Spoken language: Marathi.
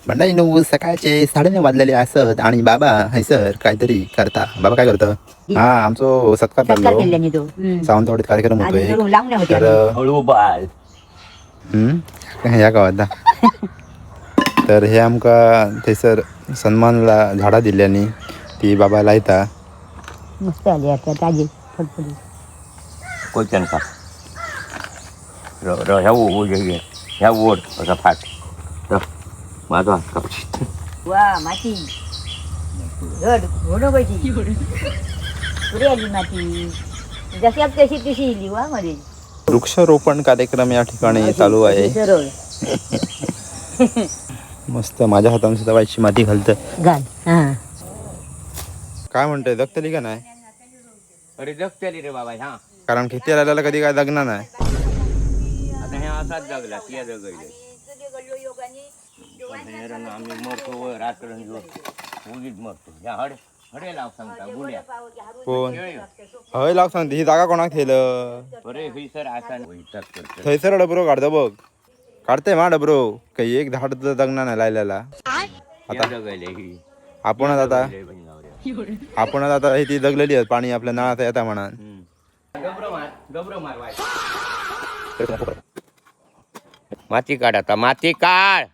मंडळी नऊ सकाळचे 9:30 वाजलेले असत आणि बाबा हैसर काहीतरी करता. बाबा काय करतं? हा आमचो सत्कार सत्कार चाललो केल्याने तो सावंतवाडीत कार्यक्रम आधी होतोय. धरून लावण्या होत्या. तर हळू बाल या गावात तर हे आमका थंयसर सन्मानला झाडा दिल्यानी ती बाबा लायता. मस्त आली आता ताजी फडफडी. कोयत्यान का ह्या ओढ असा फाट माझा हात कापशी वा माती घड घोडो पाहिजे पुढे आली माती जशी आप तशी तशी येईल वा मध्ये वृक्षारोपण कार्यक्रम या ठिकाणी चालू आहे. सरळ मस्त माझ्या हाताने सुद्धा व्हायची माती घालतं. घाल हा काय म्हणतोय जगतली का नाही? अरे जगतली रे बाबा ह्या कारण खेती राहिल्याला कधी काय जगणार नाही. आता ह्या असाच जगला त्या जगले आम्ही मरतो रात्र उगीच मरतो ह्या हडे लाव सांगता गुल्या कोण हय लाग सांगते ही जागा कोणाक ठेलं? अरे ही सर असा वैताग करतो थंयसर डबरो काढतो बघ. काढते मा डबरो काही एक झाड तर जगणार नाही लायल्याला. आता जगले ही आपणच आता ही ती जगलेली आहेत. पाणी आपल्या नळात येता म्हणा. डबरो मार माती काढ आता माती काढ